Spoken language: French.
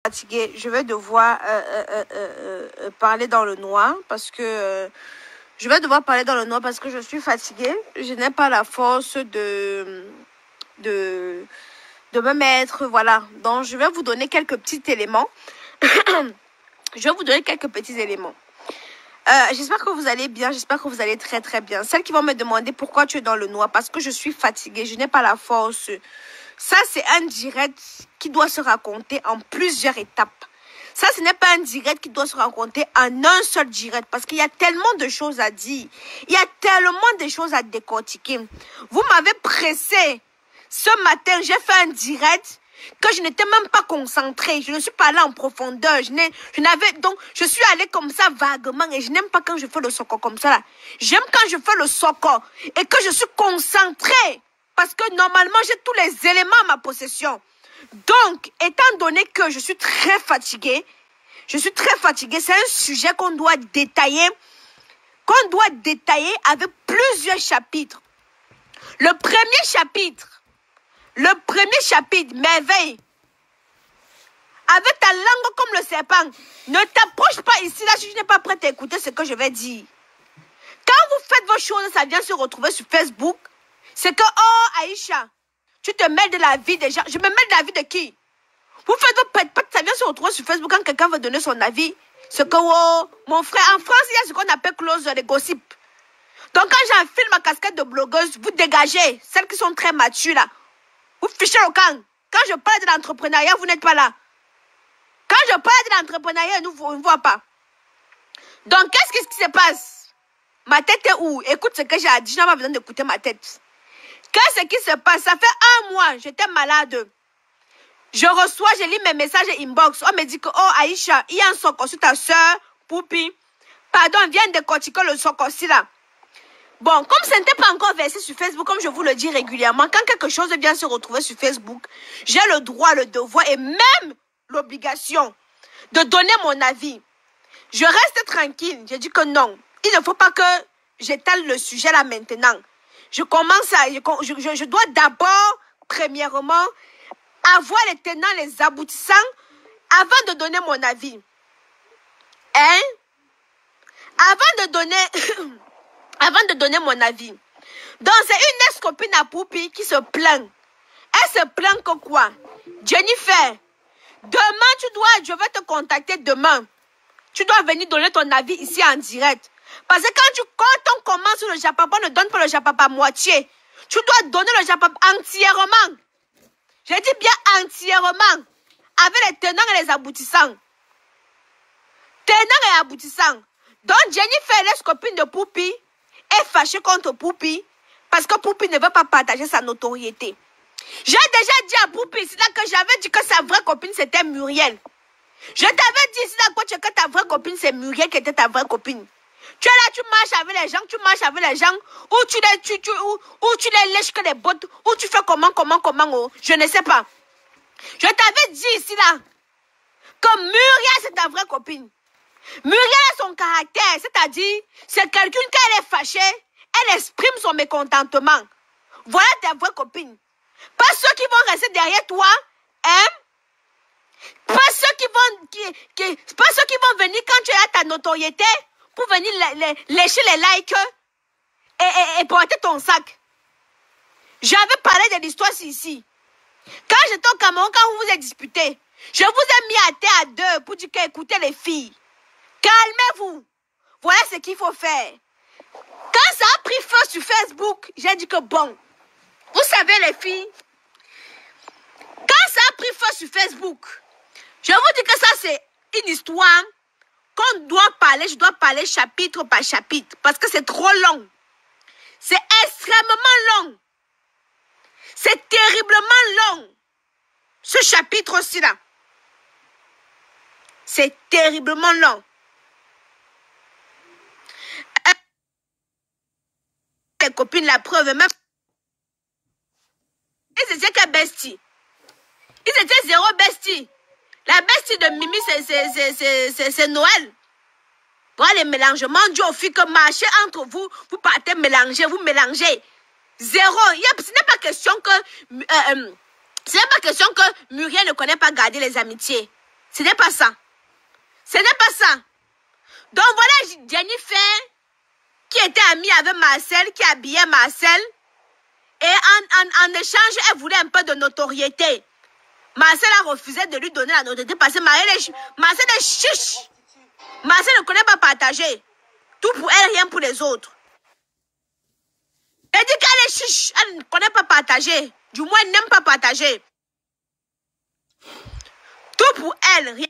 Fatiguée, je vais devoir parler dans le noir parce que je vais devoir parler dans le noir parce que je suis fatiguée. Je n'ai pas la force de me mettre, voilà. Donc, je vais vous donner quelques petits éléments. Je vais vous donner quelques petits éléments. J'espère que vous allez bien, j'espère que vous allez très très bien. Celles qui vont me demander pourquoi tu es dans le noir, parce que je suis fatiguée, je n'ai pas la force. Ça, c'est un direct qui doit se raconter en plusieurs étapes. Ça, ce n'est pas un direct qui doit se raconter en un seul direct, parce qu'il y a tellement de choses à dire. Il y a tellement de choses à décortiquer. Vous m'avez pressé. Ce matin, j'ai fait un direct que je n'étais même pas concentrée. Je ne suis pas allée en profondeur. Donc, je suis allée comme ça vaguement et je n'aime pas quand je fais le soko comme ça là. J'aime quand je fais le soko et que je suis concentrée. Parce que normalement, j'ai tous les éléments à ma possession. Donc, étant donné que je suis très fatiguée, c'est un sujet qu'on doit détailler avec plusieurs chapitres. Le premier chapitre, merveille. Avec ta langue comme le serpent, ne t'approche pas ici, là, si je n'ai pas prête à écouter ce que je vais dire. Quand vous faites vos choses, ça vient se retrouver sur Facebook. C'est que, oh, Aïcha, tu te mêles de la vie des gens. Je me mêle de la vie de qui? Vous faites vos pète-pète, ça vient se retrouver sur Facebook quand quelqu'un veut donner son avis. C'est que, oh, mon frère, en France, il y a ce qu'on appelle close les gossips. Donc, quand j'enfile ma casquette de blogueuse, vous dégagez, celles qui sont très matures, là. Vous fichez au camp. Quand je parle de l'entrepreneuriat, vous n'êtes pas là. Quand je parle de l'entrepreneuriat, on ne voit pas. Donc, qu'est-ce qui se passe? Ma tête est où? Écoute ce que j'ai dit, je n'ai pas besoin d'écouter ma tête. Qu'est-ce qui se passe? Ça fait 1 mois, j'étais malade. Je lis mes messages inbox. On me dit que, oh Aïcha, il y a un soko sur ta soeur, Poupi. Pardon, viens décortiquer le soko-ci là. Bon, comme ça n'était pas encore versé sur Facebook, comme je vous le dis régulièrement, quand quelque chose vient se retrouver sur Facebook, j'ai le droit, le devoir et même l'obligation de donner mon avis. Je reste tranquille. Je dis que non, il ne faut pas que j'étale le sujet là maintenant. Je dois d'abord, premièrement, avoir les tenants, les aboutissants avant de donner mon avis. Hein? Avant de donner mon avis. Donc, c'est une ex-copine à Poupi qui se plaint. Elle se plaint que quoi? Jennifer, demain, je vais te contacter demain. Tu dois venir donner ton avis ici en direct. Parce que quand on commence sur le japapa, ne donne pas le japapa à moitié. Tu dois donner le japapa entièrement. Je dis bien entièrement. Avec les tenants et les aboutissants. Tenants et aboutissants. Donc, Jennifer, l'ex-copine de Poupi, est fâchée contre Poupi parce que Poupi ne veut pas partager sa notoriété. J'ai déjà dit à Poupi, c'est là que j'avais dit que sa vraie copine, c'était Muriel. Je t'avais dit, c'est là que ta vraie copine, c'est Muriel qui était ta vraie copine. Tu es là, tu marches avec les gens, ou tu les lèches que les bottes, ou tu fais comment, oh, je ne sais pas. Je t'avais dit ici, là, que Muriel, c'est ta vraie copine. Muriel a son caractère, c'est-à-dire, c'est quelqu'un quand elle est fâchée, elle exprime son mécontentement. Voilà ta vraie copine. Pas ceux qui vont rester derrière toi, hein? Pas ceux qui vont venir quand tu as ta notoriété pour venir lécher les likes et porter ton sac. J'avais parlé de l'histoire ici. Quand j'étais au Cameroun, quand vous vous êtes disputé, je vous ai mis à terre à deux pour dire qu'écoutez les filles. Calmez-vous. Voilà ce qu'il faut faire. Quand ça a pris feu sur Facebook, j'ai dit que bon, vous savez les filles, quand ça a pris feu sur Facebook, je vous dis que ça c'est une histoire qu'on doit parler, je dois parler chapitre par chapitre, parce que c'est trop long. C'est extrêmement long. C'est terriblement long. Ce chapitre aussi là. C'est terriblement long. Les copines, la preuve, même. Ils étaient que bestie. Ils étaient zéro bestie. La bestie de Mimi, c'est Noël. Voilà les mélangements dû au fait que marcher entre vous, vous partez mélanger, vous mélangez. Zéro. Ce n'est pas question que Muriel ne connaît pas garder les amitiés. Ce n'est pas ça. Ce n'est pas ça. Donc voilà Jennifer qui était amie avec Marcel, qui habillait Marcel. Et en échange, elle voulait un peu de notoriété. Marcel a refusé de lui donner la notoriété parce que Marcel est chiche. Marcel ne connaît pas partager. Tout pour elle, rien pour les autres. Elle dit qu'elle est chiche. Elle ne connaît pas partager. Du moins, elle n'aime pas partager. Tout pour elle, rien